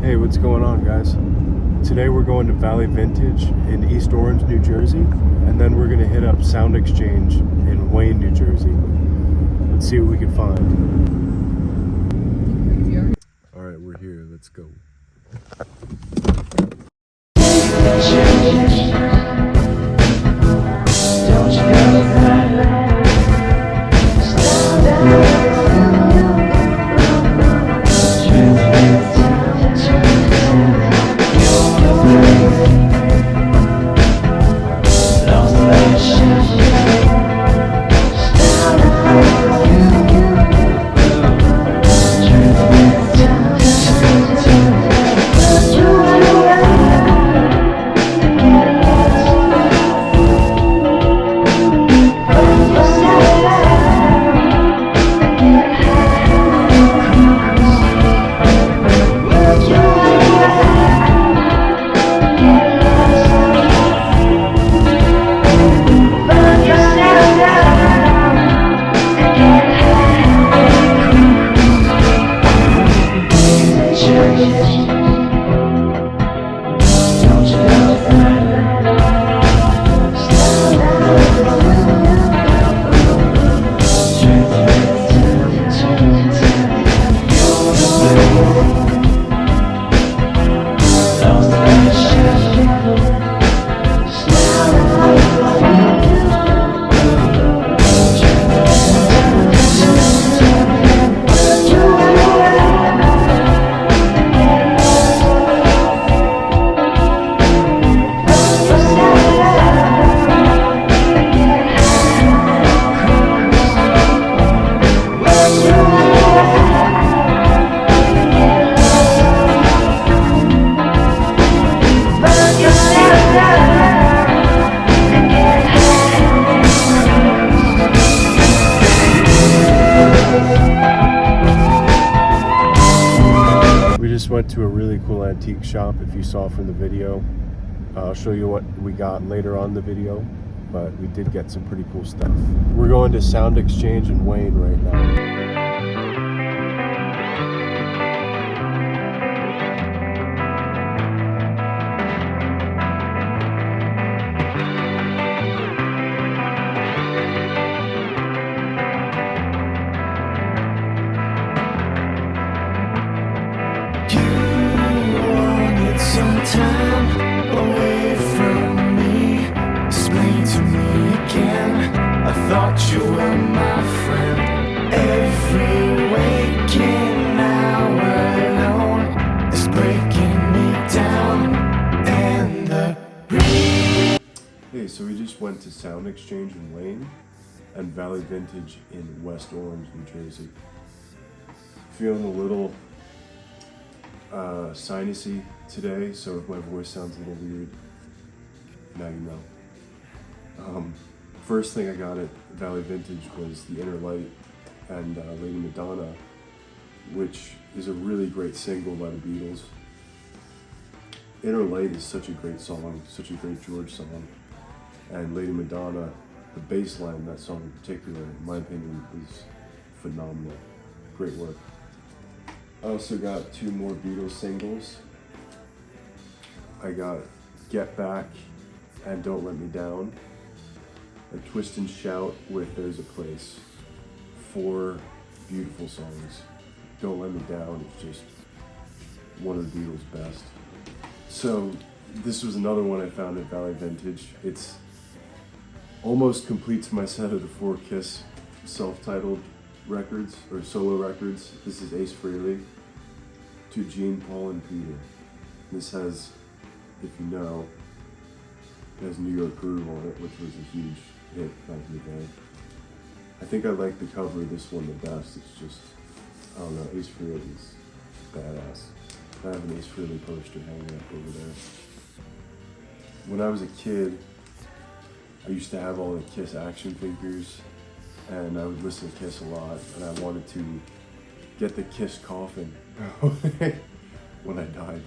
Hey, what's going on, guys? Today we're going to Valley Vintage in East Orange, New Jersey, and then we're gonna hit up Sound Exchange in Wayne, New Jersey. Let's see what we can find. All right, we're here. Let's go. Went to a really cool antique shop. If you saw from the video, I'll show you what we got later on the video, but we did get some pretty cool stuff. We're going to Sound Exchange in Wayne right now. Time away from me, explain to me again. I thought you were my friend. Every waking hour alone is breaking me down, and the Hey, so we just went to Sound Exchange in Wayne and Valley Vintage in West Orange, New Jersey. Feeling a little sinusy today, so if my voice sounds a little weird, now you know. First thing I got at Valley Vintage was the Inner Light and Lady Madonna, which is a really great single by the Beatles. Inner Light is such a great song, such a great George song, and Lady Madonna, the bass line in that song in particular, in my opinion, is phenomenal. Great work. I also got two more Beatles singles. I got Get Back and Don't Let Me Down, and Twist and Shout with There's a Place. 4 beautiful songs. Don't Let Me Down is just one of the Beatles' best. So this was another one I found at Valley Vintage. It's almost completes my set of the 4 Kiss self-titled records, or solo records. This is Ace Frehley to Gene, Paul, and Peter. This has, if you know, it has New York Groove on it, which was a huge hit back in the day. I think I like the cover of this one the best. It's just, I don't know, Ace Frehley's badass. I have an Ace Frehley poster hanging up over there. When I was a kid, I used to have all the Kiss action figures, and I would listen to Kiss a lot, and I wanted to get the Kiss coffin when I died,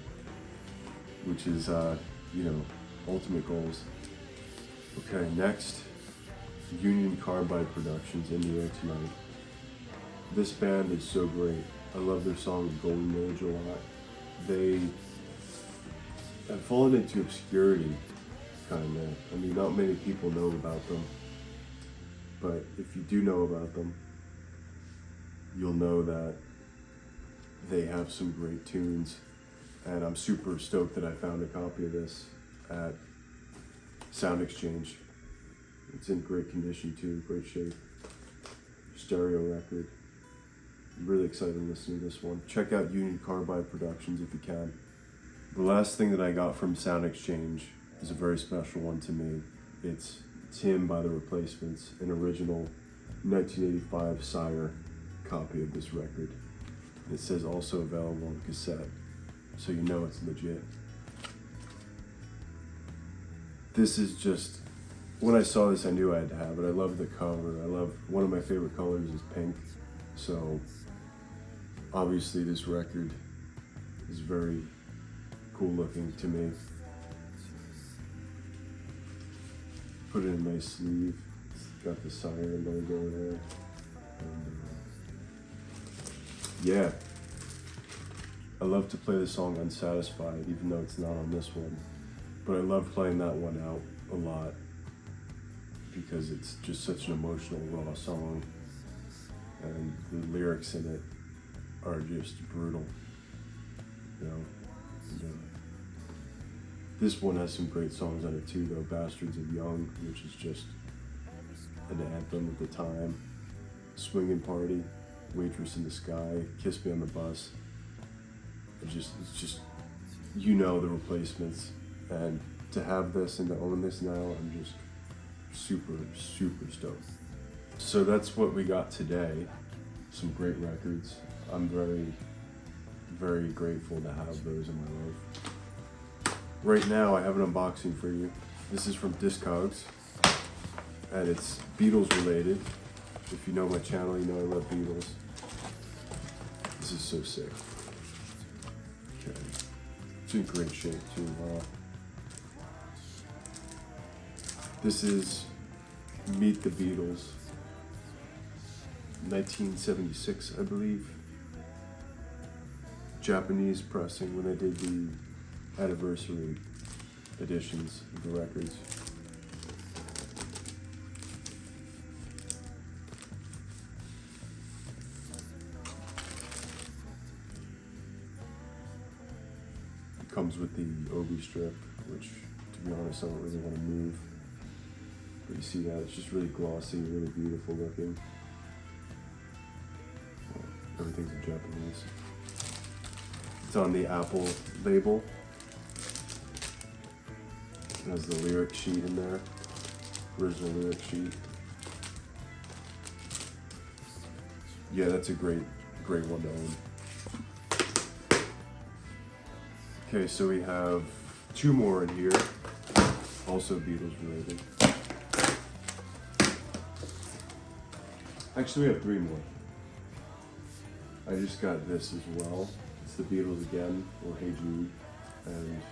which is, ultimate goals. Okay, next, Union Carbide Productions in the air tonight. This band is so great. I love their song Golden Age a lot. they have fallen into obscurity, kind of. I mean, not many people know about them, but if you do know about them, you'll know that they have some great tunes, and I'm super stoked that I found a copy of this at Sound Exchange. It's in great condition too, great shape. Stereo record. I'm really excited to listen to this one. Check out Union Carbide Productions if you can. The last thing that I got from Sound Exchange is a very special one to me. It's Tim by The Replacements, an original 1985 Sire copy of this record. It says also available on cassette, so you know it's legit. This is just, when I saw this I knew I had to have it. I love the cover. One of my favorite colors is pink, so obviously this record is very cool looking to me. Put it in a nice sleeve. It's got the Sire logo there. And, yeah, I love to play the song Unsatisfied, even though it's not on this one. But I love playing that one out a lot because it's just such an emotional, raw song. And the lyrics in it are just brutal, you know. And, this one has some great songs on it too, though. Bastards of Young, which is just an anthem at the time. Swinging Party, Waitress in the Sky, Kiss Me on the Bus. It's just, you know, The Replacements. And to have this and to own this now, I'm just super, super stoked. So that's what we got today. Some great records. I'm very, very grateful to have those in my life. Right now I have an unboxing for you. This is from Discogs, and it's Beatles related. If you know my channel, you know I love Beatles. This is so sick. Okay. It's in great shape too. This is Meet the Beatles, 1976, I believe. Japanese pressing when they did the anniversary editions of the records. It comes with the Obi strip, which, to be honest, I don't really want to move. But you see that, it's just really glossy, really beautiful looking. Everything's in Japanese. It's on the Apple label. It has the lyric sheet in there, original lyric sheet. Yeah, that's a great one to own. Okay, so we have two more in here, also Beatles related. Actually, we have three more. I just got this as well. It's the Beatles again, or Hey Jude, and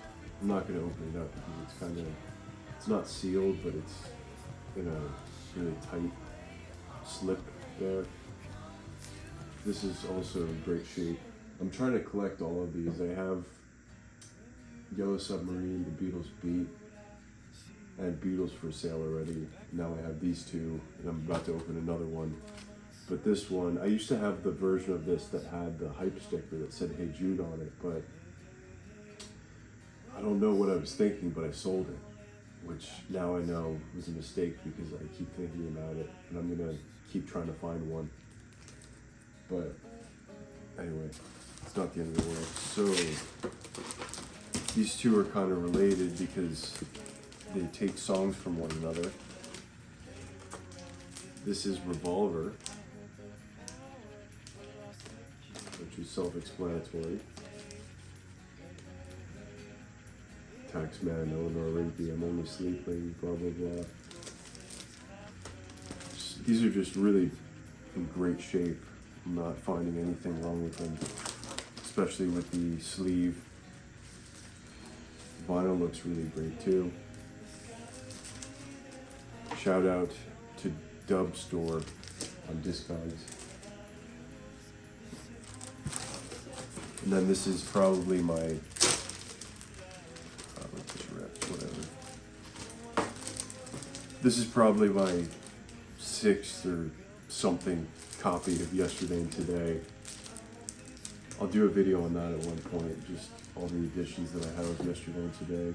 I'm not going to open it up because it's not sealed, but it's in a really tight slip there. This is also in great shape. I'm trying to collect all of these. I have Yellow Submarine, the Beatles Beat, and Beatles for Sale already. Now I have these two, and I'm about to open another one. But this one, I used to have the version of this that had the hype sticker that said Hey Jude on it, but I don't know what I was thinking, but I sold it, which now I know was a mistake because I keep thinking about it, and I'm gonna keep trying to find one. But anyway, it's not the end of the world. So these two are kind of related because they take songs from one another. This is Revolver, which is self-explanatory. Taxman, Eleanor Rigby, I'm only sleeping, blah blah blah. These are just really in great shape. I'm not finding anything wrong with them, especially with the sleeve. Vinyl looks really great too. Shout out to Dub Store on Discogs. And then this is probably my, let's just rip, whatever. This is probably my 6th or something copy of Yesterday and Today. I'll do a video on that at one point, just all the editions that I have of Yesterday and Today.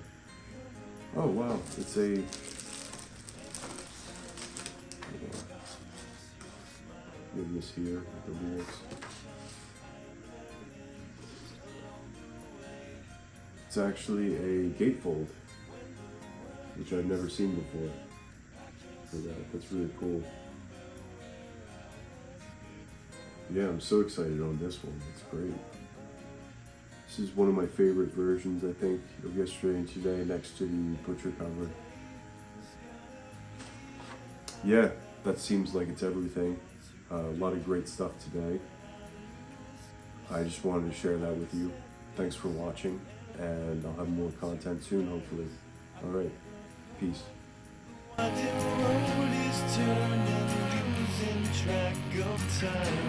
Oh wow, it's a, maybe this here with the lyrics. It's actually a gatefold, which I've never seen before. For that, that's really cool. Yeah, I'm so excited on this one. It's great. This is one of my favorite versions, I think, of Yesterday and Today, next to the Butcher cover. Yeah, that seems like it's everything. A lot of great stuff today. I just wanted to share that with you. Thanks for watching, and I'll have more content soon, hopefully. All right, peace. The road is turning, losing track of time.